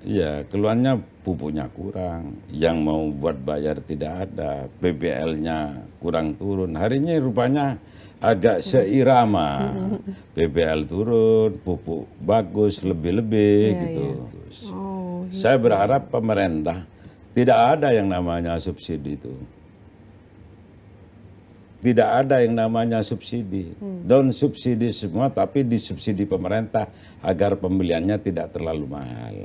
Iya, keluarnya pupuknya kurang, yang mau buat bayar tidak ada, PBL-nya kurang turun. Hari ini rupanya agak seirama, PBL turun, pupuk bagus, lebih-lebih Iya, gitu. iya. Oh, Saya berharap pemerintah tidak ada yang namanya subsidi itu. Tidak ada yang namanya subsidi. Don't subsidi semua, tapi disubsidi pemerintah agar pembeliannya tidak terlalu mahal.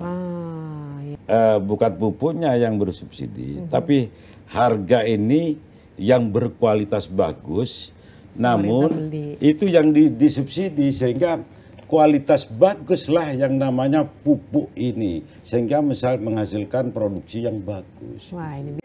iya. Bukan pupuknya yang bersubsidi, tapi harga ini yang berkualitas bagus, namun beli. itu yang disubsidi sehingga kualitas baguslah yang namanya pupuk ini, sehingga misal menghasilkan produksi yang bagus. Wah, ini.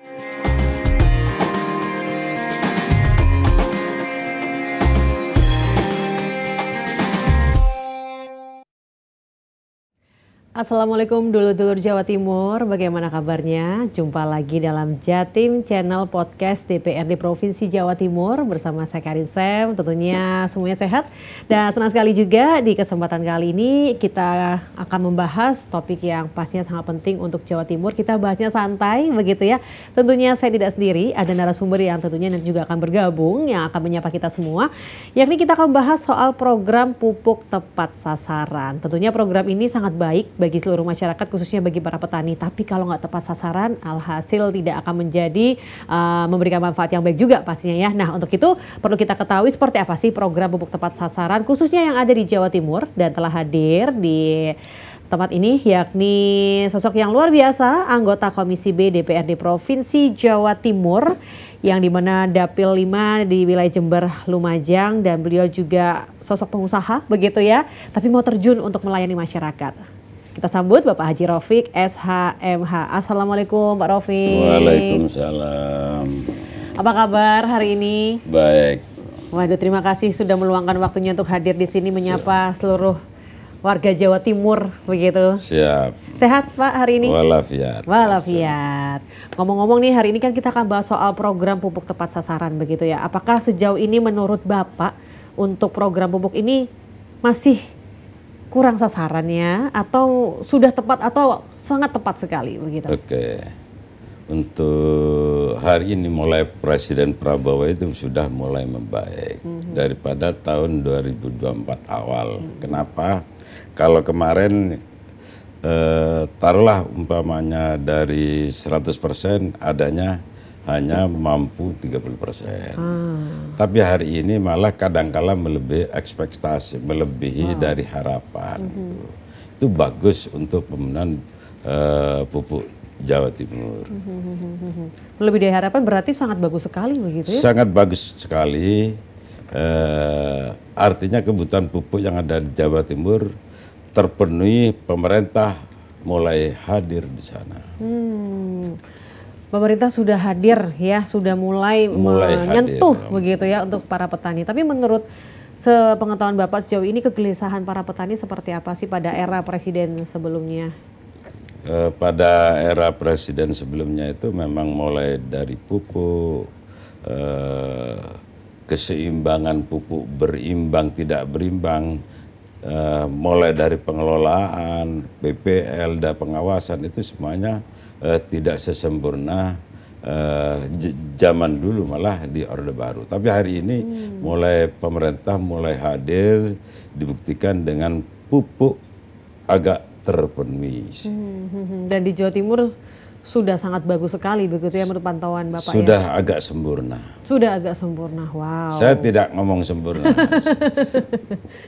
Assalamualaikum dulur-dulur Jawa Timur, bagaimana kabarnya? Jumpa lagi dalam Jatim Channel Podcast DPRD Provinsi Jawa Timur bersama saya Karin Sam, tentunya semuanya sehat. Dan senang sekali juga di kesempatan kali ini kita akan membahas topik yang pastinya sangat penting untuk Jawa Timur. Kita bahasnya santai begitu ya. Tentunya saya tidak sendiri, ada narasumber yang tentunya nanti juga akan bergabung yang akan menyapa kita semua. Yakni kita akan membahas soal program pupuk tepat sasaran. Tentunya program ini sangat baik bagi seluruh masyarakat, khususnya bagi para petani. Tapi kalau nggak tepat sasaran, alhasil tidak akan menjadi memberikan manfaat yang baik juga pastinya ya. Nah, untuk itu perlu kita ketahui seperti apa sih program pupuk tepat sasaran, khususnya yang ada di Jawa Timur, dan telah hadir di tempat ini yakni sosok yang luar biasa, anggota Komisi B DPRD Provinsi Jawa Timur, yang dimana Dapil 5 di wilayah Jember, Lumajang, dan beliau juga sosok pengusaha begitu ya, tapi mau terjun untuk melayani masyarakat. Kita sambut Bapak Haji Rofik SHMH. Assalamualaikum Pak Rofik. Waalaikumsalam. Apa kabar hari ini? Baik. Waduh, terima kasih sudah meluangkan waktunya untuk hadir di sini menyapa seluruh warga Jawa Timur begitu. Siap. Sehat Pak hari ini? Walafiat. Walafiat. Ngomong-ngomong nih, hari ini kan kita akan bahas soal program pupuk tepat sasaran begitu ya. Apakah sejauh ini menurut Bapak untuk program pupuk ini masih kurang sasarannya atau sudah tepat atau sangat tepat sekali begitu? Oke. Untuk hari ini mulai Presiden Prabowo itu sudah mulai membaik daripada tahun 2024 awal. Kenapa? Kalau kemarin taruhlah umpamanya dari 100% adanya hanya mampu 30%. Tapi hari ini malah kadangkala melebihi ekspektasi, melebihi dari harapan. Itu bagus untuk pemenuhan pupuk Jawa Timur. Lebih dari harapan berarti sangat bagus sekali begitu ya? Sangat bagus sekali. Artinya kebutuhan pupuk yang ada di Jawa Timur terpenuhi, pemerintah mulai hadir di sana. Pemerintah sudah hadir ya, sudah mulai menyentuh hadir. Begitu ya untuk para petani. Tapi menurut sepengetahuan Bapak sejauh ini kegelisahan para petani seperti apa sih pada era presiden sebelumnya? Pada era presiden sebelumnya itu memang mulai dari pupuk, keseimbangan pupuk berimbang tidak berimbang, mulai dari pengelolaan, PPL dan pengawasan itu semuanya tidak sesempurna zaman dulu, malah di Orde Baru. Tapi hari ini mulai pemerintah mulai hadir, dibuktikan dengan pupuk agak terpenuhi. Dan di Jawa Timur sudah sangat bagus sekali begitu ya menurut pantauan Bapak sudah ya? agak sempurna. Sudah agak sempurna, wow. Saya tidak ngomong sempurna,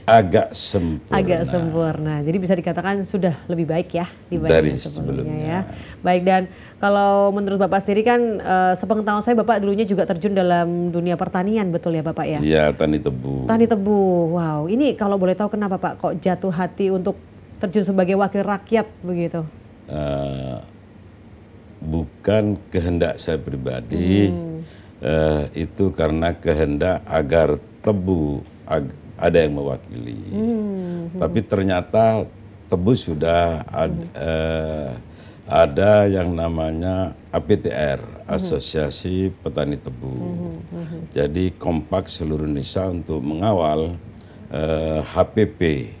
agak sempurna. Agak sempurna, jadi bisa dikatakan sudah lebih baik ya dibanding dari sebelumnya ya. Baik, dan kalau menurut Bapak sendiri kan sepengetahuan saya Bapak dulunya juga terjun dalam dunia pertanian, betul ya Bapak ya? Iya, tani tebu. Tani tebu, wow. Ini kalau boleh tahu kenapa Pak kok jatuh hati untuk terjun sebagai wakil rakyat begitu? Bukan kehendak saya pribadi, itu karena kehendak agar tebu ada yang mewakili. Tapi ternyata tebu sudah ada yang namanya APTR, Asosiasi Petani Tebu. Jadi kompak seluruh Indonesia untuk mengawal HPP,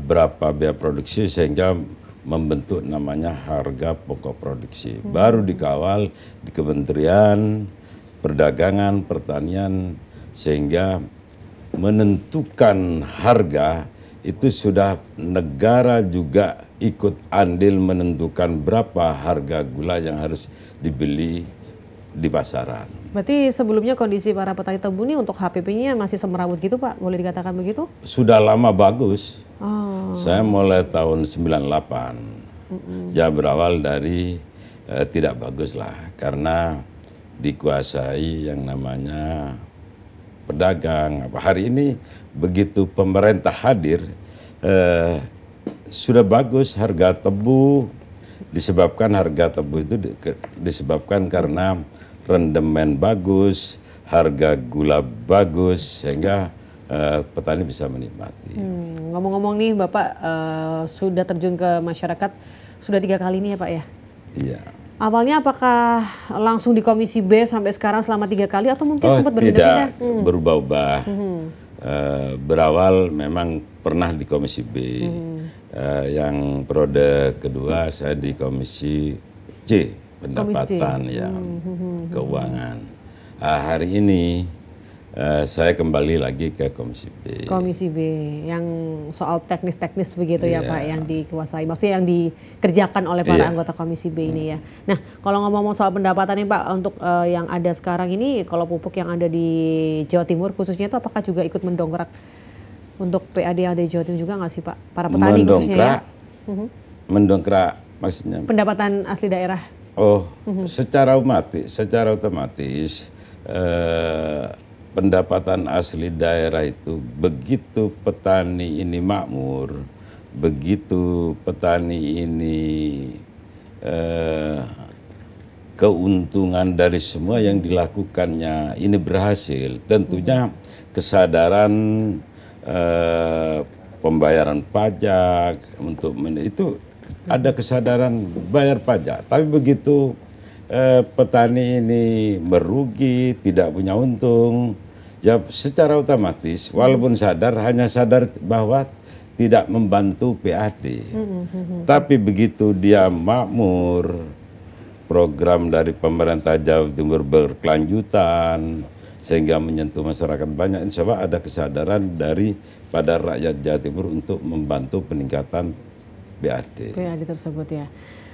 berapa biaya produksi sehingga membentuk namanya harga pokok produksi. Baru dikawal di Kementerian Perdagangan, Pertanian, sehingga menentukan harga itu sudah negara juga ikut andil menentukan berapa harga gula yang harus dibeli di pasaran. Berarti sebelumnya kondisi para petani tebu ini untuk HPP-nya masih semerawut gitu Pak, boleh dikatakan begitu? Sudah lama bagus. Oh. Saya mulai tahun 98. Ya berawal dari tidak bagus lah, karena dikuasai yang namanya pedagang. Hari ini begitu pemerintah hadir, sudah bagus harga tebu, disebabkan harga tebu itu disebabkan karena rendemen bagus, harga gula bagus, sehingga petani bisa menikmati. Ngomong-ngomong nih Bapak sudah terjun ke masyarakat sudah 3 kali nih ya Pak ya? Iya. Awalnya apakah langsung di Komisi B sampai sekarang selama 3 kali atau mungkin sempat berpindah-pindah? Tidak berubah-ubah. Berawal memang pernah di Komisi B. Yang periode kedua saya di Komisi C, pendapatan yang keuangan. Hari ini saya kembali lagi ke Komisi B. Komisi B, yang soal teknis-teknis begitu ya Pak, yang dikuasai, maksudnya yang dikerjakan oleh para anggota Komisi B ini ya. Nah, kalau ngomong-ngomong soal pendapatan nih Pak, untuk yang ada sekarang ini, kalau pupuk yang ada di Jawa Timur khususnya itu apakah juga ikut mendongkrak untuk PAD yang ada di Jawa Timur juga nggak sih Pak? Para petani khususnya ya? Mendongkrak maksudnya? Pendapatan asli daerah. Oh, secara otomatis pendapatan asli daerah itu begitu petani ini makmur, begitu petani ini keuntungan dari semua yang dilakukannya ini berhasil, tentunya kesadaran pembayaran pajak untuk itu ada kesadaran bayar pajak, tapi begitu petani ini merugi, tidak punya untung, ya secara otomatis walaupun sadar, hanya sadar bahwa tidak membantu PAD. Tapi begitu dia makmur, program dari pemerintah Jawa Timur berkelanjutan, sehingga menyentuh masyarakat banyak, insya Allah ada kesadaran dari pada rakyat Jawa Timur untuk membantu peningkatan PAD. PAD tersebut ya.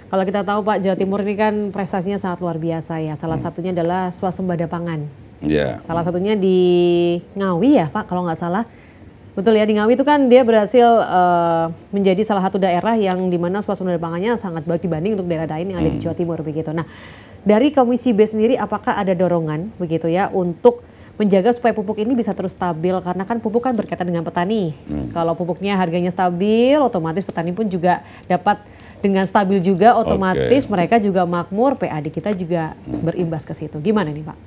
Kalau kita tahu Pak, Jawa Timur ini kan prestasinya sangat luar biasa ya. Salah satunya adalah swasembada pangan. Yeah. Salah satunya di Ngawi ya Pak, kalau nggak salah. Betul ya, di Ngawi itu kan dia berhasil menjadi salah satu daerah yang dimana swasembada pangannya sangat baik dibanding untuk daerah lain yang ada di Jawa Timur begitu. Nah, dari Komisi B sendiri apakah ada dorongan begitu ya untuk menjaga supaya pupuk ini bisa terus stabil, karena kan pupuk kan berkaitan dengan petani. Kalau pupuknya harganya stabil, otomatis petani pun juga dapat dengan stabil juga, otomatis mereka juga makmur, PAD kita juga berimbas ke situ. Gimana nih Pak?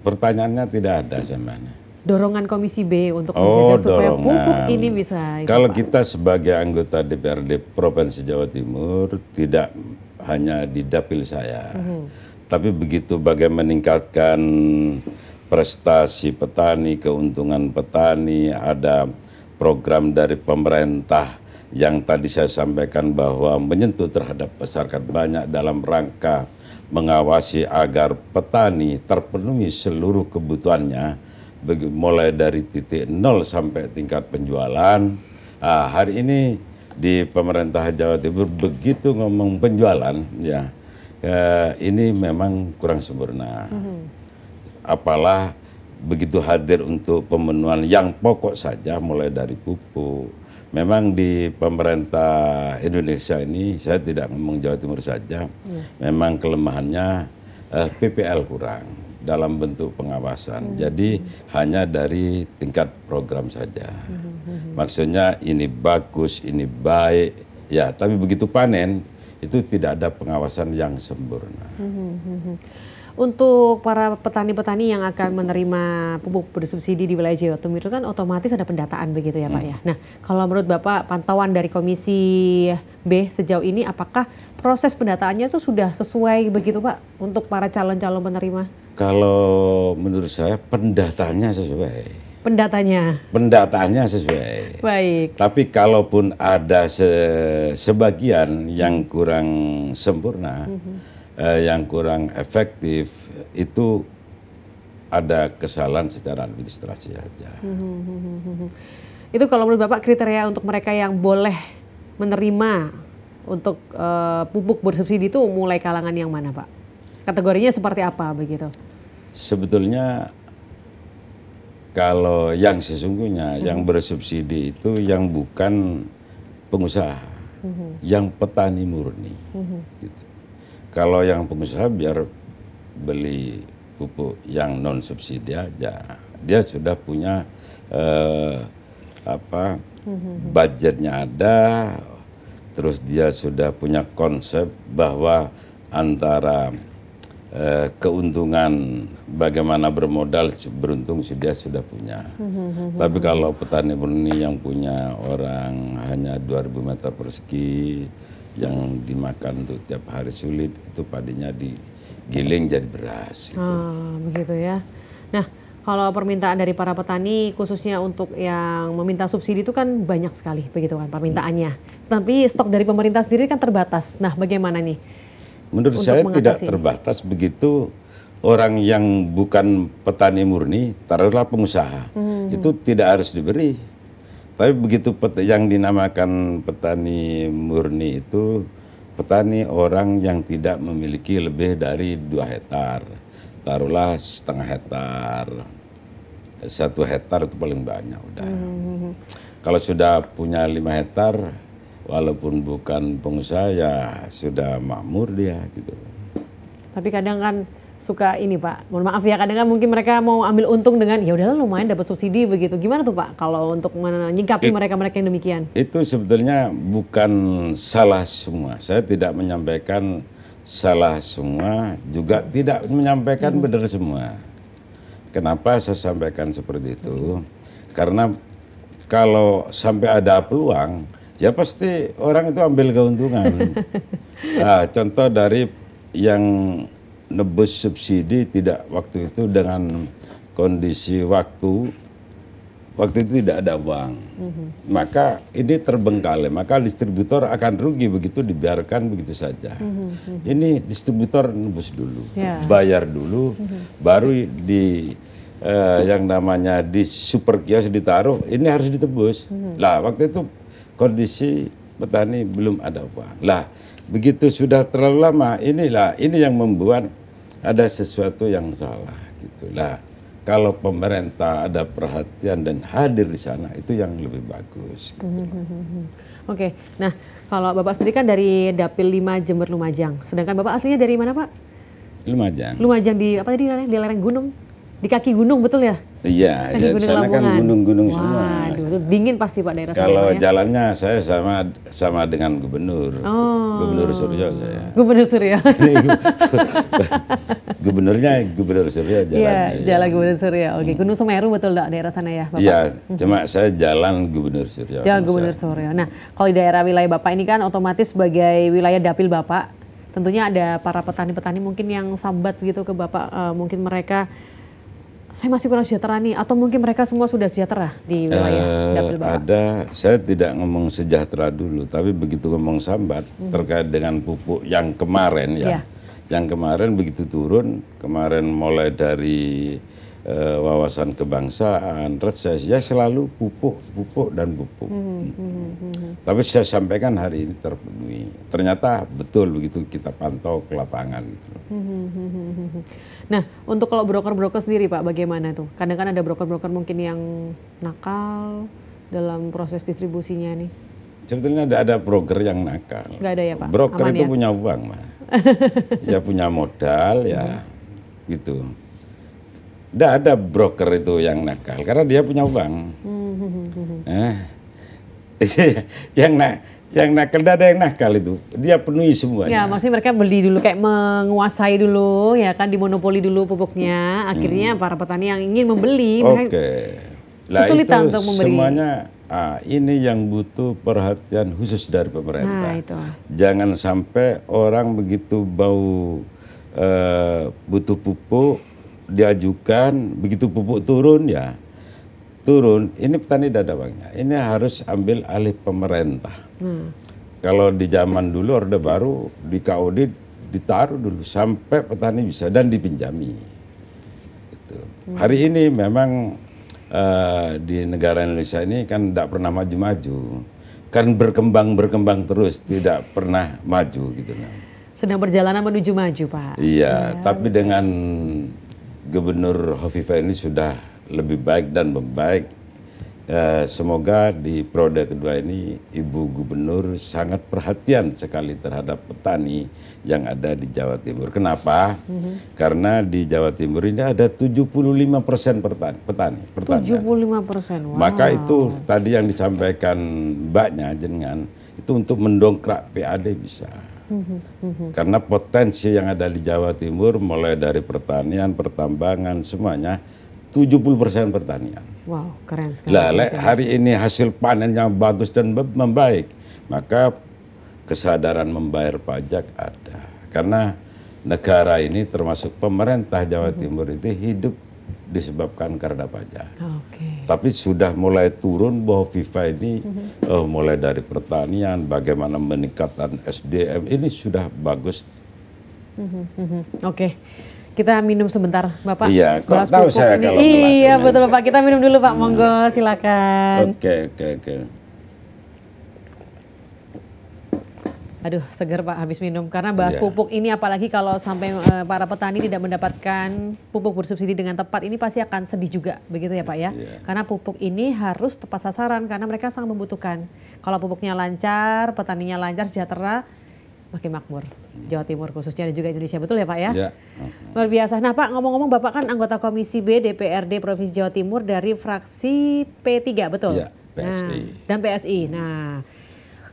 Pertanyaannya tidak ada sebenarnya. Dorongan Komisi B untuk menjaga supaya pupuk ini bisa. Kalau Pak, kita sebagai anggota DPRD Provinsi Jawa Timur tidak hanya di dapil saya, tapi begitu bagaimana meningkatkan prestasi petani, keuntungan petani, ada program dari pemerintah yang tadi saya sampaikan bahwa menyentuh terhadap masyarakat banyak dalam rangka mengawasi agar petani terpenuhi seluruh kebutuhannya, mulai dari titik 0 sampai tingkat penjualan. Hari ini di pemerintah Jawa Timur begitu ngomong penjualan, ya ini memang kurang sempurna. Apalah begitu hadir untuk pemenuhan yang pokok saja, mulai dari pupuk. Memang di pemerintah Indonesia ini, saya tidak ngomong Jawa Timur saja, memang kelemahannya PPL kurang dalam bentuk pengawasan. Jadi hanya dari tingkat program saja. Maksudnya ini bagus, ini baik, ya. Tapi begitu panen itu tidak ada pengawasan yang sempurna. Untuk para petani-petani yang akan menerima pupuk bersubsidi di wilayah Jawa Timur itu kan otomatis ada pendataan begitu ya Pak ya. Nah, kalau menurut Bapak pantauan dari Komisi B sejauh ini, apakah proses pendataannya itu sudah sesuai begitu Pak untuk para calon-calon penerima? Kalau menurut saya pendataannya sesuai. Pendataannya sesuai. Baik. Tapi kalaupun ada sebagian yang kurang sempurna, yang kurang efektif, itu ada kesalahan secara administrasi aja. Itu kalau menurut Bapak kriteria untuk mereka yang boleh menerima untuk pupuk bersubsidi itu mulai kalangan yang mana, Pak? Kategorinya seperti apa begitu? Sebetulnya kalau yang sesungguhnya yang bersubsidi itu yang bukan pengusaha, yang petani murni. Gitu. Kalau yang pengusaha biar beli pupuk yang non subsidi aja, dia sudah punya budgetnya ada, terus dia sudah punya konsep bahwa antara keuntungan bagaimana bermodal beruntung dia sudah punya. Tapi kalau petani murni yang punya orang hanya 2000 meter persegi yang dimakan untuk tiap hari sulit, itu padinya digiling jadi beras. Gitu. Begitu ya. Nah, kalau permintaan dari para petani khususnya untuk yang meminta subsidi itu kan banyak sekali begitu kan permintaannya. Tapi stok dari pemerintah sendiri kan terbatas. Nah, bagaimana nih? Menurut saya tidak terbatas begitu. Orang yang bukan petani murni, taruhlah pengusaha, itu tidak harus diberi. Tapi begitu yang dinamakan petani murni itu petani orang yang tidak memiliki lebih dari 2 hektar. Taruhlah setengah hektar, 1 hektar itu paling banyak udah. Kalau sudah punya 5 hektar, walaupun bukan pengusaha ya sudah makmur dia gitu. Tapi kadang kan suka ini Pak, mohon maaf ya, kadang kan mungkin mereka mau ambil untung dengan ya udahlah lumayan dapat subsidi begitu. Gimana tuh Pak kalau untuk menyikapi mereka-mereka yang demikian? Itu sebetulnya bukan salah semua. Saya tidak menyampaikan salah semua, juga tidak menyampaikan benar semua. Kenapa saya sampaikan seperti itu? Karena kalau sampai ada peluang, ya pasti orang itu ambil keuntungan. Nah, contoh dari yang nebus subsidi tidak waktu itu dengan kondisi waktu itu tidak ada uang. Maka ini terbengkalai, maka distributor akan rugi begitu dibiarkan begitu saja. Ini distributor nebus dulu, bayar dulu, baru yang namanya di super kios ditaruh, ini harus ditebus. Lah waktu itu kondisi petani belum ada uang. Lah begitu sudah terlalu lama, ini yang membuat ada sesuatu yang salah gitulah. Kalau pemerintah ada perhatian dan hadir di sana, itu yang lebih bagus. Gitu. Oke, nah kalau Bapak sendiri kan dari Dapil 5 Jember Lumajang, sedangkan Bapak aslinya dari mana Pak? Lumajang. Lumajang di apa tadi? Di lereng gunung, di kaki gunung betul ya? Iya, di sana kan gunung-gunung semua. Aduh, dingin pasti Pak daerah Kalau sana, jalannya saya sama dengan gubernur, Gubernur Suryo saya. Gubernur Suryo. Gubernur Suryo jalannya. Iya, jalan Gubernur Suryo. Oke, Gunung Semeru betul daerah sana ya Bapak? Iya, cuma saya jalan Gubernur Suryo. Jalan Gubernur Suryo. Nah, kalau di daerah wilayah Bapak ini kan otomatis sebagai wilayah dapil Bapak, tentunya ada para petani-petani mungkin yang sambat gitu ke Bapak, mungkin mereka saya masih kurang sejahtera nih, atau mungkin mereka semua sudah sejahtera di wilayah dapil Bapak? Ada, saya tidak ngomong sejahtera dulu, tapi begitu ngomong sambat terkait dengan pupuk yang kemarin ya, yang kemarin begitu turun, kemarin mulai dari wawasan kebangsaan, reses, ya selalu pupuk dan pupuk. Tapi saya sampaikan hari ini terpenuhi. Ternyata betul begitu kita pantau ke lapangan. Gitu. Nah, untuk kalau broker-broker sendiri Pak, bagaimana tuh? Kadang kan ada broker-broker mungkin yang nakal dalam proses distribusinya nih. Sebetulnya ada broker yang nakal. Nggak ada ya Pak? Broker aman itu ya? punya uang, mah. Ya punya modal ya, gitu. Tidak ada broker itu yang nakal karena dia punya uang. Yang nakal, tidak ada yang nakal itu. Dia penuhi semuanya. Ya, maksudnya mereka beli dulu kayak menguasai dulu, ya kan, dimonopoli dulu pupuknya. Akhirnya para petani yang ingin membeli, kesulitan untuk membeli. Semuanya ini yang butuh perhatian khusus dari pemerintah. Nah, itu. Jangan sampai orang begitu bau butuh pupuk diajukan, begitu pupuk turun ya turun, ini petani tidak ada uangnya. Ini harus ambil alih pemerintah. Kalau di zaman dulu Orde Baru di KOD ditaruh dulu sampai petani bisa dan dipinjami. Gitu. Hari ini memang di negara Indonesia ini kan tidak pernah maju-maju, kan berkembang terus, tidak pernah maju gitu. Sedang perjalanan menuju maju, Pak. Iya, tapi dengan Gubernur Hovifah ini sudah lebih baik dan membaik. Semoga di periode kedua ini Ibu Gubernur sangat perhatian sekali terhadap petani yang ada di Jawa Timur. Kenapa? Karena di Jawa Timur ini ada 75% petani. 75%, wow. Maka itu tadi yang disampaikan Mbaknya jenengan itu untuk mendongkrak PAD bisa. Karena potensi yang ada di Jawa Timur mulai dari pertanian, pertambangan semuanya 70% pertanian. Wow, keren sekali. Lah, hari ini hasil panennya bagus dan membaik, maka kesadaran membayar pajak ada. Karena negara ini termasuk pemerintah Jawa Timur itu hidup disebabkan karena pajak. Tapi sudah mulai turun bahwa FIFA ini mulai dari pertanian, bagaimana meningkatkan SDM ini sudah bagus. Oke. Kita minum sebentar, Bapak. Iya, kok tahu saya kalau iya, betul Pak. Kita minum dulu, Pak. Monggo, silakan. Oke. Aduh, seger Pak habis minum. Karena bahas pupuk ini apalagi kalau sampai para petani tidak mendapatkan pupuk bersubsidi dengan tepat, ini pasti akan sedih juga, begitu ya Pak ya. Karena pupuk ini harus tepat sasaran karena mereka sangat membutuhkan. Kalau pupuknya lancar, petaninya lancar, sejahtera, makin makmur. Jawa Timur khususnya dan juga Indonesia, betul ya Pak ya? Ya. Luar biasa. Nah Pak, ngomong-ngomong Bapak kan anggota Komisi B DPRD Provinsi Jawa Timur dari fraksi P3, betul? Ya, PSI. Dan PSI. Nah,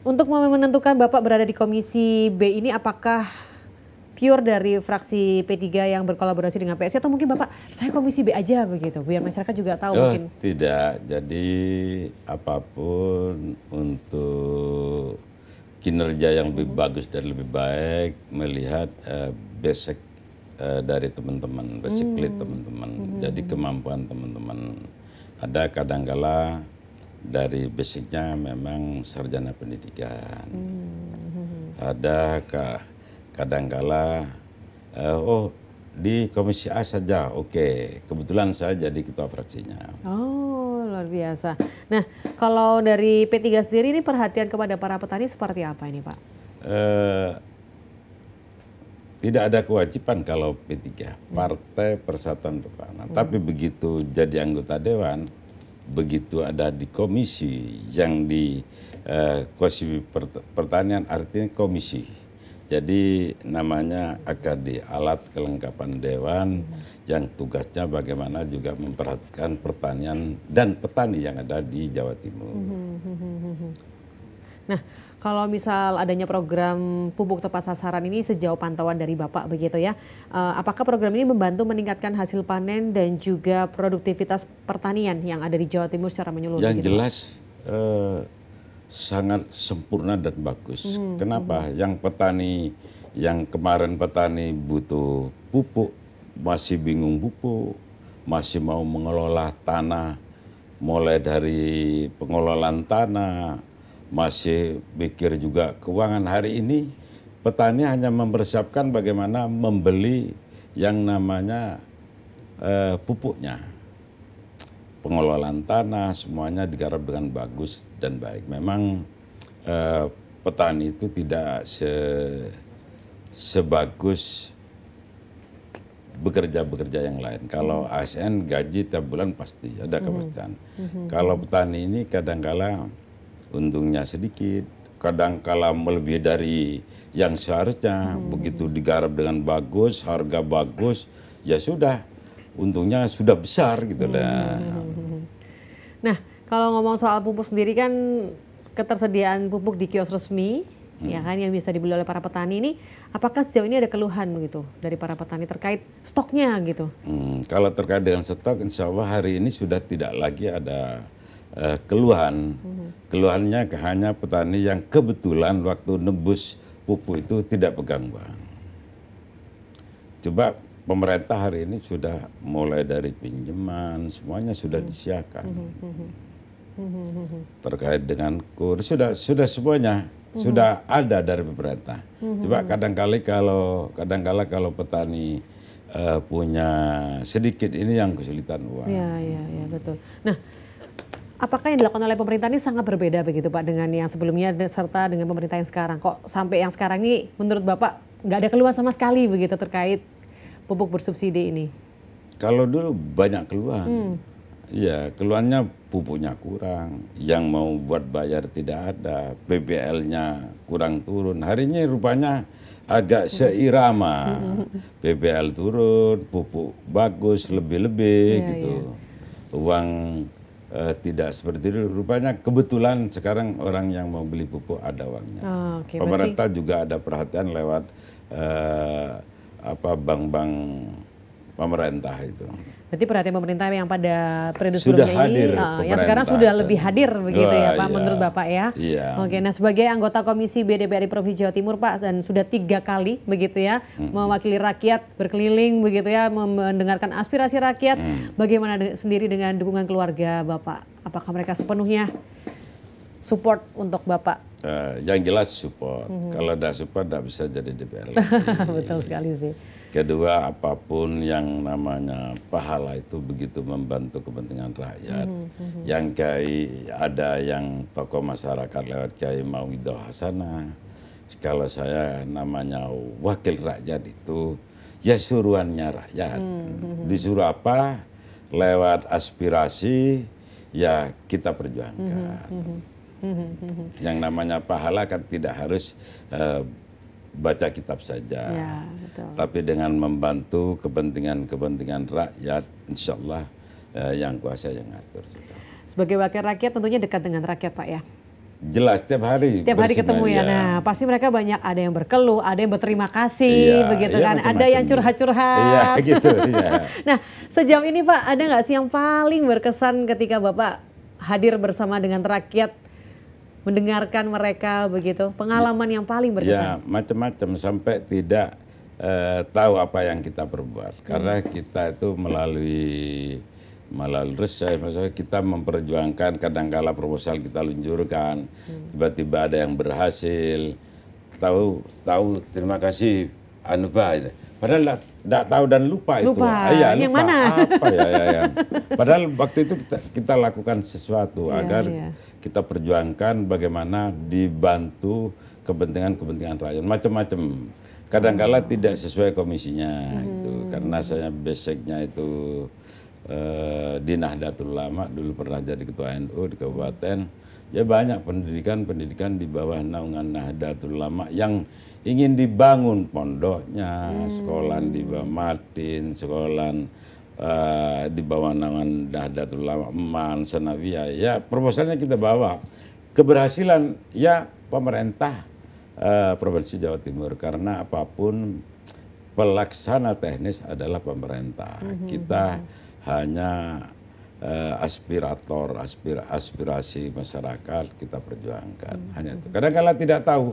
untuk menentukan Bapak berada di Komisi B ini apakah pure dari fraksi P3 yang berkolaborasi dengan PSI atau mungkin Bapak saya Komisi B aja begitu, biar masyarakat juga tahu mungkin? Tidak, jadi apapun untuk kinerja yang lebih bagus dan lebih baik melihat basic dari teman-teman, basically teman-teman. Jadi kemampuan teman-teman. Ada kadangkala dari basicnya memang sarjana pendidikan. Ada kadangkala di Komisi A saja, oke. Kebetulan saya jadi ketua fraksinya. Oh, luar biasa. Nah, kalau dari P3 sendiri ini perhatian kepada para petani seperti apa ini Pak? Tidak ada kewajiban kalau P3, Partai Persatuan Petanak. Tapi begitu jadi anggota dewan, begitu ada di komisi yang di Komisi Pertanian artinya komisi. Jadi namanya AKD, alat kelengkapan dewan, yang tugasnya bagaimana juga memperhatikan pertanian dan petani yang ada di Jawa Timur. Nah, kalau misal adanya program pupuk tepat sasaran ini sejauh pantauan dari Bapak begitu ya, apakah program ini membantu meningkatkan hasil panen dan juga produktivitas pertanian yang ada di Jawa Timur secara menyeluruh? Yang jelas sangat sempurna dan bagus. Kenapa? Yang petani, yang kemarin petani butuh pupuk, masih bingung pupuk, masih mau mengelola tanah, mulai dari pengelolaan tanah, masih pikir juga keuangan. Hari ini petani hanya mempersiapkan bagaimana membeli yang namanya pupuknya. Pengelolaan tanah semuanya digarap dengan bagus dan baik. Memang petani itu tidak sebagus bekerja yang lain. Kalau ASN gaji tiap bulan pasti ada kepastian. Kalau petani ini kadang-kala untungnya sedikit, kadang-kala melebihi dari yang seharusnya. Begitu digarap dengan bagus, harga bagus, ya sudah, untungnya sudah besar gitu lah. Nah, kalau ngomong soal pupuk sendiri kan ketersediaan pupuk di kios resmi, ya kan yang bisa dibeli oleh para petani ini, apakah sejauh ini ada keluhan begitu dari para petani terkait stoknya gitu? Kalau terkait dengan stok, insya Allah hari ini sudah tidak lagi ada keluhan. Keluhannya hanya petani yang kebetulan waktu nebus pupuk itu tidak pegang bank. Coba pemerintah hari ini sudah mulai dari pinjaman semuanya sudah disiapkan. Terkait dengan kur sudah semuanya sudah ada dari pemerintah. Coba kadangkala kalau petani punya sedikit ini yang kesulitan uang. Iya betul. Nah, apakah yang dilakukan oleh pemerintah ini sangat berbeda begitu Pak dengan yang sebelumnya serta dengan pemerintah yang sekarang? Kok sampai yang sekarang ini menurut Bapak nggak ada keluhan sama sekali begitu terkait pupuk bersubsidi ini? Kalau dulu banyak keluhan. Iya, keluhannya pupuknya kurang, yang mau buat bayar tidak ada, PBL-nya kurang turun. Hari ini rupanya agak seirama, PBL turun, pupuk bagus, lebih-lebih gitu. Uang tidak seperti itu, rupanya kebetulan sekarang orang yang mau beli pupuk ada uangnya. Pemerintah juga ada perhatian lewat bank-bank pemerintah itu. Berarti perhatian pemerintah yang pada periode sudah sebelumnya hadir ini, yang sekarang sudah lebih hadir begitu ya Pak, menurut Bapak ya. Iya. Oke, nah sebagai anggota Komisi B DPRD Provinsi Jawa Timur Pak, dan sudah 3 kali begitu ya, mewakili rakyat berkeliling begitu ya, mendengarkan aspirasi rakyat. Bagaimana sendiri dengan dukungan keluarga Bapak? Apakah mereka sepenuhnya support untuk Bapak? Yang jelas support. Kalau tidak support tidak bisa jadi DPR. Betul sekali sih. Kedua, apapun yang namanya pahala itu begitu membantu kepentingan rakyat. Yang kiai, ada yang tokoh masyarakat lewat Kiai Mauidho Hasanah. Kalau saya namanya wakil rakyat itu ya suruhannya rakyat. Disuruh apa? Lewat aspirasi ya kita perjuangkan. Yang namanya pahala kan tidak harus baca kitab saja, tapi dengan membantu kepentingan rakyat, insya Allah yang kuasa yang ngatur. Sebagai wakil rakyat tentunya dekat dengan rakyat Pak ya? Jelas, tiap hari ketemu ya. Nah pasti mereka banyak, ada yang berkeluh, ada yang berterima kasih, begitu kan, ada yang curhat-curhat. Iya gitu. Nah sejauh ini Pak, ada nggak sih yang paling berkesan ketika Bapak hadir bersama dengan rakyat, mendengarkan mereka begitu, pengalaman yang paling berkesan? Ya macam-macam, sampai tidak tahu apa yang kita perbuat, karena kita itu melalui resep, maksudnya kita memperjuangkan, kadangkala proposal kita luncurkan, tiba-tiba ada yang berhasil, tahu terima kasih Pak, padahal tidak tahu dan lupa itu. Yang mana? Apa ya. Padahal waktu itu kita lakukan sesuatu agar kita perjuangkan bagaimana dibantu kepentingan rakyat, macam-macam. Kadangkala tidak sesuai komisinya, itu karena saya basicnya itu di Nahdlatul Ulama, dulu pernah jadi ketua NU di kabupaten. Ya banyak pendidikan di bawah naungan Nahdlatul Ulama yang ingin dibangun, pondoknya, sekolah di bawah Matin, sekolah di bawah naungan Nahdlatul Ulama, Eman, Sanawiyah. Ya proposalnya kita bawa. Keberhasilan ya pemerintah Provinsi Jawa Timur, karena apapun pelaksana teknis adalah pemerintah. Kita hanya aspirasi masyarakat kita perjuangkan, hanya itu. Kadang-kadang tidak tahu,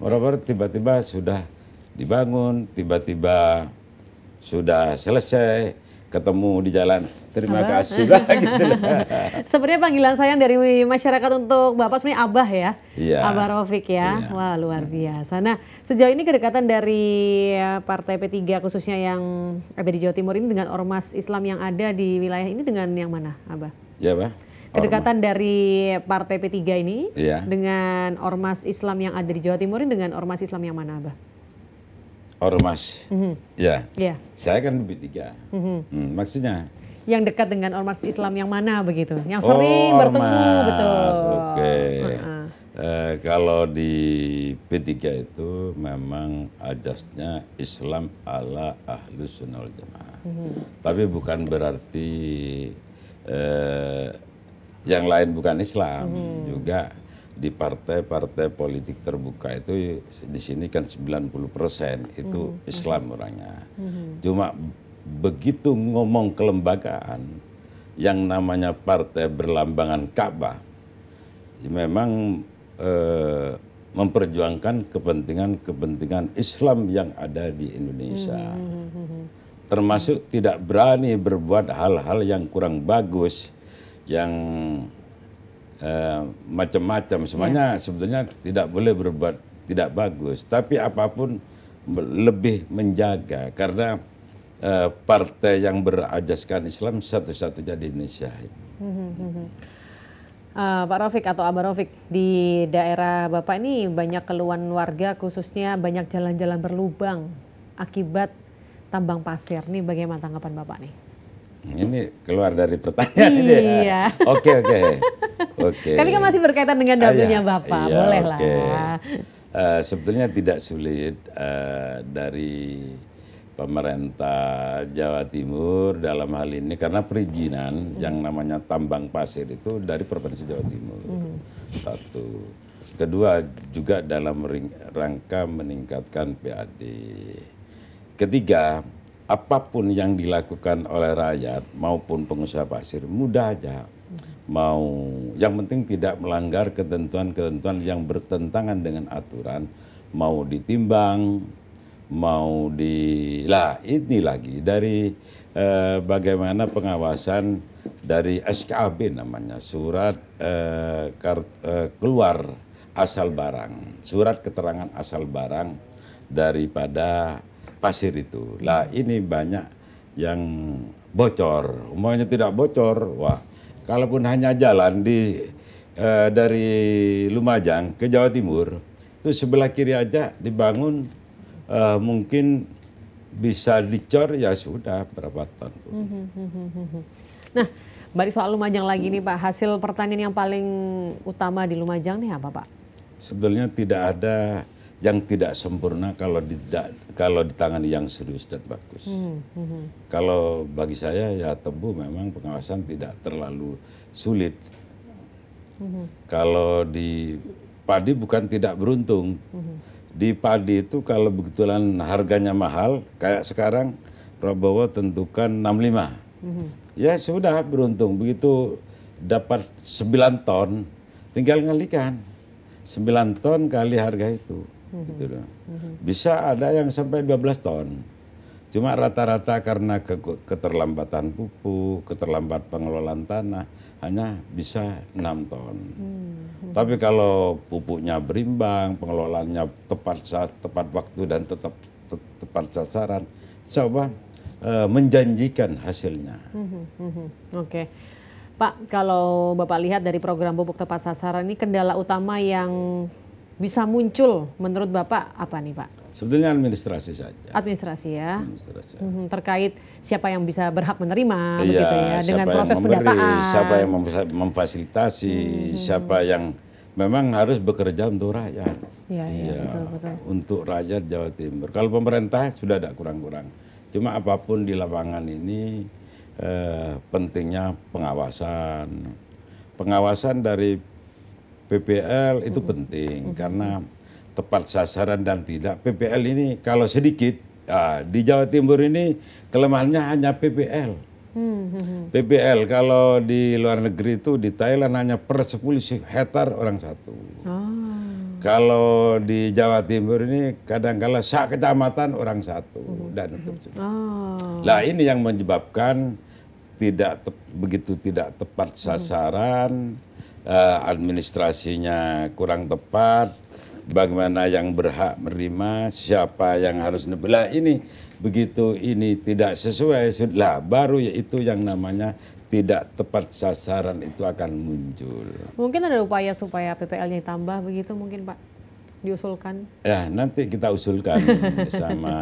orang-orang tiba-tiba sudah dibangun, tiba-tiba sudah selesai, ketemu di jalan, terima kasih lah gitu. Sebenarnya panggilan sayang dari masyarakat untuk Bapak sebenarnya Abah ya, Abah Raufik ya. Wah luar biasa. Nah sejauh ini kedekatan dari Partai P3 khususnya yang ada di Jawa Timur ini dengan ormas Islam yang ada di wilayah ini dengan yang mana Abah? Ya Bah. Kedekatan dari Partai P3 ini dengan ormas Islam yang ada di Jawa Timur ini dengan ormas Islam yang mana Abah? Ormas, saya kan P3, maksudnya? Yang dekat dengan ormas Islam yang mana begitu? Yang sering bertemu, betul. Oke. Kalau di P3 itu memang ajasnya Islam ala Ahlus Sunnah wal Jamaah. Tapi bukan berarti yang lain bukan Islam, juga di partai-partai politik terbuka itu di sini kan 90% itu Islam orangnya. Cuma begitu ngomong kelembagaan yang namanya partai berlambangan Ka'bah, memang memperjuangkan kepentingan Islam yang ada di Indonesia. termasuk tidak berani berbuat hal-hal yang kurang bagus, yang macam-macam. Semuanya sebetulnya tidak boleh berbuat tidak bagus, tapi apapun lebih menjaga, karena partai yang berajaskan Islam satu-satunya di Indonesia. Pak Rafiq atau Abah Rafiq, di daerah Bapak ini banyak keluhan warga, khususnya banyak jalan-jalan berlubang akibat tambang pasir. Nih bagaimana tanggapan Bapak nih? Ini keluar dari pertanyaan ini. Iya. Oke. Tapi kan masih berkaitan dengan dapilnya Bapak, iya, boleh oke. lah. Sebetulnya tidak sulit dari pemerintah Jawa Timur dalam hal ini, karena perizinan yang namanya tambang pasir itu dari Provinsi Jawa Timur. Satu. Kedua, juga dalam rangka meningkatkan PAD. Ketiga, apapun yang dilakukan oleh rakyat maupun pengusaha pasir mudah aja. Yang penting tidak melanggar ketentuan-ketentuan yang bertentangan dengan aturan, mau ditimbang, ini lagi dari bagaimana pengawasan dari SKAB, namanya surat keluar asal barang, surat keterangan asal barang daripada pasir itu. Lah ini banyak yang bocor. Umpamanya tidak bocor, wah, kalaupun hanya jalan dari Lumajang ke Jawa Timur, itu sebelah kiri aja dibangun, mungkin bisa dicor, ya sudah berapa ton. Nah, balik soal Lumajang lagi nih Pak, hasil pertanian yang paling utama di Lumajang nih apa Pak? Sebetulnya tidak ada yang tidak sempurna kalau ditangani yang serius dan bagus. Kalau bagi saya ya tebu memang pengawasan tidak terlalu sulit. Kalau di padi bukan tidak beruntung. Di padi itu kalau kebetulan harganya mahal, kayak sekarang Prabowo tentukan 65. Ya sudah beruntung, begitu dapat 9 ton, tinggal ngalikan. 9 ton kali harga itu. Gitu loh. Bisa ada yang sampai 12 ton. Cuma rata-rata karena keterlambatan pupuk, keterlambatan pengelolaan tanah, hanya bisa 6 ton. Tapi kalau pupuknya berimbang, pengelolaannya tepat waktu dan tepat sasaran, coba menjanjikan hasilnya. Oke. Pak, kalau Bapak lihat dari program pupuk tepat sasaran ini, kendala utama yang bisa muncul menurut Bapak apa nih Pak? Sebetulnya administrasi saja. Administrasi ya. Administrasi. Terkait siapa yang bisa berhak menerima, Iya, begitu ya, dengan proses pendataan. Siapa yang memfasilitasi, siapa yang memang harus bekerja untuk rakyat. Iya, betul. Untuk rakyat Jawa Timur. Kalau pemerintah sudah ada kurang-kurang. Cuma apapun di lapangan ini pentingnya pengawasan. Pengawasan dari PPL itu penting karena tepat sasaran dan tidak. PPL ini kalau sedikit, di Jawa Timur ini kelemahannya hanya PPL. PPL kalau di luar negeri itu di Thailand hanya per 10 hektar orang satu. Kalau di Jawa Timur ini kadang-kala kecamatan orang satu dan itu. Nah ini yang menyebabkan begitu tidak tepat sasaran, administrasinya kurang tepat, bagaimana yang berhak menerima, siapa yang harus nebelah ini, begitu ini tidak sesuai, lah baru itu yang namanya tidak tepat sasaran itu akan muncul. Mungkin ada upaya supaya PPL-nya ditambah begitu mungkin Pak, diusulkan? Ya nanti kita usulkan sama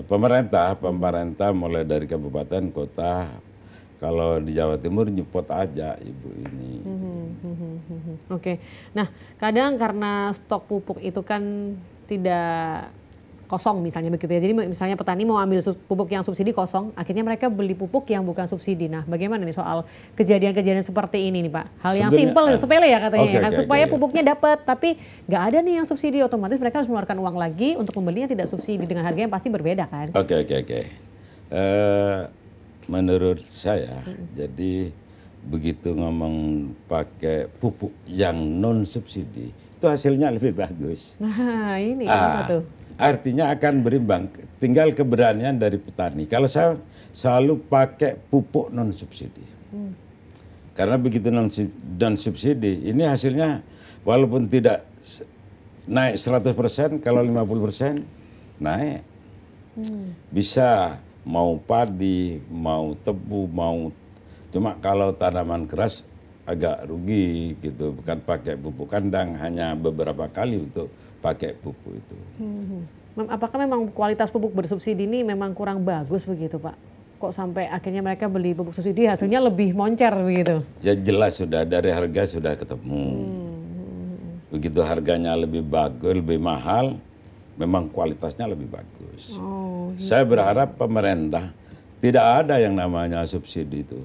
pemerintah mulai dari kabupaten, kota. Kalau di Jawa Timur nyepot aja ibu ini. Oke. Nah, kadang karena stok pupuk itu kan tidak kosong misalnya begitu ya. Jadi misalnya petani mau ambil pupuk yang subsidi kosong, akhirnya mereka beli pupuk yang bukan subsidi. Nah, bagaimana nih soal kejadian-kejadian seperti ini nih Pak? Hal yang simpel, sepele ya katanya, supaya pupuknya dapat, tapi nggak ada nih yang subsidi, otomatis mereka harus mengeluarkan uang lagi untuk membelinya tidak subsidi dengan harga yang pasti berbeda kan? Oke. Menurut saya, jadi begitu ngomong pakai pupuk yang non subsidi, itu hasilnya lebih bagus. Nah ini apa tuh? artinya akan berimbang. Tinggal keberanian dari petani. Kalau saya selalu pakai pupuk non subsidi. Karena begitu non subsidi, ini hasilnya walaupun tidak naik 100%, kalau 50% naik. Bisa mau padi, mau tebu, cuma kalau tanaman keras agak rugi gitu, bukan pakai pupuk kandang, hanya beberapa kali untuk pakai pupuk itu. Apakah memang kualitas pupuk bersubsidi ini memang kurang bagus begitu Pak? Kok sampai akhirnya mereka beli pupuk subsidi hasilnya lebih moncer begitu? Ya jelas sudah, dari harga sudah ketemu. Begitu harganya lebih bagus, lebih mahal, memang kualitasnya lebih bagus. Saya berharap pemerintah tidak ada yang namanya subsidi itu.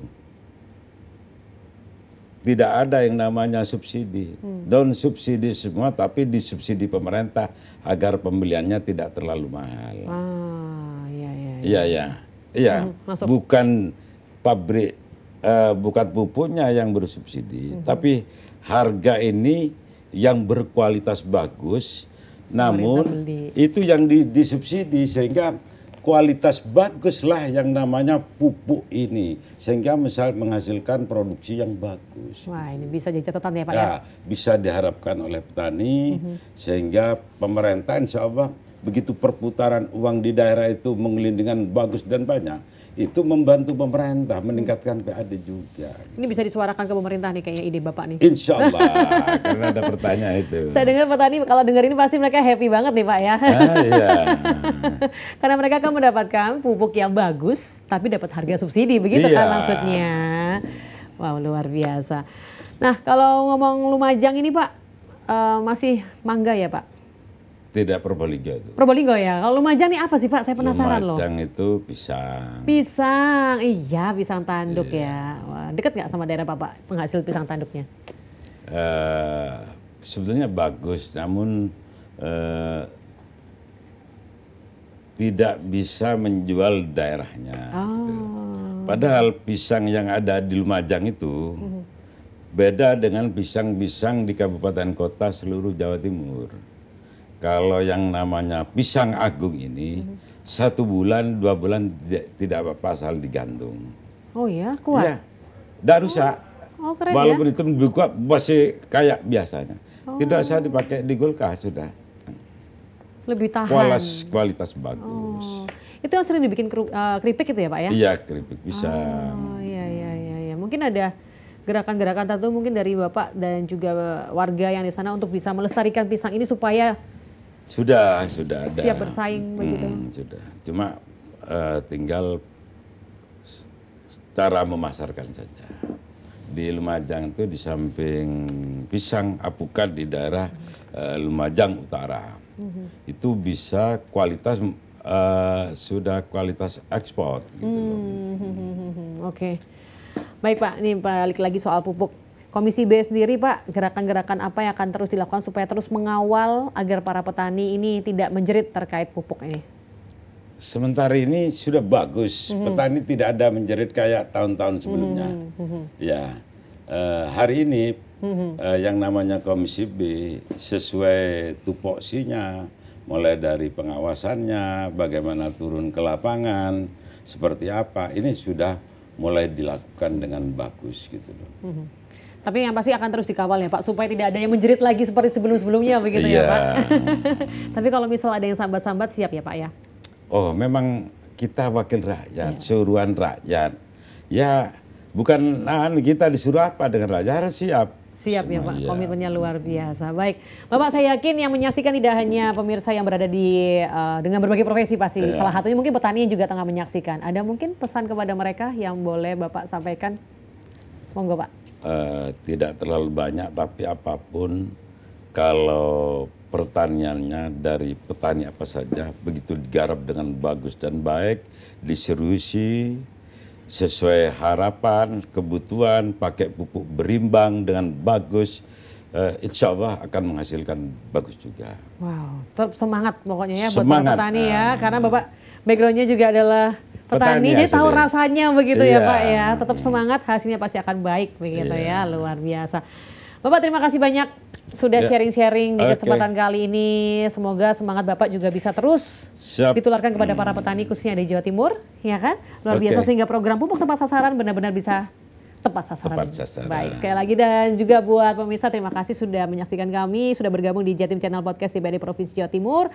Tidak ada yang namanya subsidi. Don't subsidi semua, tapi disubsidi pemerintah agar pembeliannya tidak terlalu mahal. Iya. Bukan pabrik, bukan pupuknya yang bersubsidi, tapi harga ini yang berkualitas bagus, namun itu yang disubsidi sehingga kualitas baguslah yang namanya pupuk ini, sehingga misal menghasilkan produksi yang bagus. Wah, ini bisa jadi catatan ya Pak ya? Bisa diharapkan oleh petani, sehingga pemerintah insya Allah begitu perputaran uang di daerah itu mengelindingkan bagus dan banyak, itu membantu pemerintah meningkatkan PAD juga. Ini bisa disuarakan ke pemerintah nih kayaknya ide Bapak nih. Insya Allah, karena ada pertanyaan itu. Saya dengar petani kalau dengar ini pasti mereka happy banget nih Pak ya. Iya. Karena mereka akan mendapatkan pupuk yang bagus, tapi dapat harga subsidi, begitu kan maksudnya. Wow, luar biasa. Nah, kalau ngomong Lumajang ini Pak, masih mangga ya Pak? Tidak, Probolinggo itu. Probolinggo ya. Kalau Lumajang nih apa sih Pak? Saya penasaran loh. Lumajang itu pisang. Pisang, iya pisang tanduk ya. Wah, dekat nggak sama daerah Bapak penghasil pisang tanduknya? Sebetulnya bagus, namun tidak bisa menjual daerahnya. Gitu. Padahal pisang yang ada di Lumajang itu beda dengan pisang-pisang di kabupaten kota seluruh Jawa Timur. Kalau yang namanya pisang agung ini, 1 bulan, 2 bulan tidak apa-apa asal digantung. Oh ya, kuat? Iya, tidak rusak. Keren walaupun ya? itu dibuka masih kayak biasanya. Tidak usah dipakai di kulkas, sudah. Lebih tahan. Kualitas bagus. Itu yang sering dibikin keripik itu ya Pak ya? Iya, keripik pisang. Iya. Mungkin ada gerakan-gerakan tertentu mungkin dari Bapak dan juga warga yang di sana untuk bisa melestarikan pisang ini supaya sudah ada. Siap bersaing begitu. Sudah. Cuma tinggal cara memasarkan saja. Di Lumajang itu di samping pisang apukat di daerah Lumajang Utara. Itu bisa kualitas sudah kualitas ekspor gitu. Oke. Baik Pak, ini balik lagi soal pupuk. Komisi B sendiri Pak, gerakan-gerakan apa yang akan terus dilakukan supaya terus mengawal agar para petani ini tidak menjerit terkait pupuk ini? Sementara ini sudah bagus, petani tidak ada menjerit kayak tahun-tahun sebelumnya. Ya, hari ini yang namanya Komisi B sesuai tupoksinya, mulai dari pengawasannya, bagaimana turun ke lapangan, seperti apa, ini sudah mulai dilakukan dengan bagus gitu loh. Tapi yang pasti akan terus dikawal ya Pak, supaya tidak ada yang menjerit lagi seperti sebelum-sebelumnya begitu ya Pak. Tapi kalau misal ada yang sambat-sambat siap ya Pak ya? Oh memang kita wakil rakyat, suruhan rakyat. Ya bukan kita disuruh apa dengan rakyat, harus siap. Siap ya Pak, komitmennya luar biasa. Baik, Bapak saya yakin yang menyaksikan tidak hanya pemirsa yang berada di dengan berbagai profesi pasti. Salah satunya mungkin petani yang juga tengah menyaksikan. Ada mungkin pesan kepada mereka yang boleh Bapak sampaikan? Monggo Pak. Tidak terlalu banyak, tapi apapun kalau pertaniannya dari petani apa saja begitu digarap dengan bagus dan baik, diseriusi sesuai harapan, kebutuhan, pakai pupuk berimbang dengan bagus, insya Allah akan menghasilkan bagus juga. Wow, tetap semangat pokoknya ya buat para petani ya, karena Bapak backgroundnya juga adalah petani, jadi tahu rasanya begitu ya Pak ya. Tetap semangat, hasilnya pasti akan baik begitu ya, luar biasa. Bapak terima kasih banyak sudah sharing-sharing di Oke. kesempatan kali ini. Semoga semangat Bapak juga bisa terus ditularkan kepada para petani khususnya di Jawa Timur, ya kan? Luar biasa sehingga program pupuk tepat sasaran benar-benar bisa tepat sasaran. Baik, sekali lagi dan juga buat pemirsa terima kasih sudah menyaksikan kami, sudah bergabung di Jatim Channel Podcast DPRD Provinsi Jawa Timur.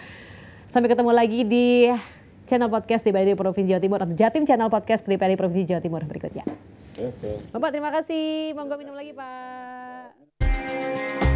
Sampai ketemu lagi di channel podcast DPRD Provinsi Jawa Timur atau Jatim Channel Podcast DPRD Provinsi Jawa Timur berikutnya. Bapak terima kasih, monggo minum lagi Pak.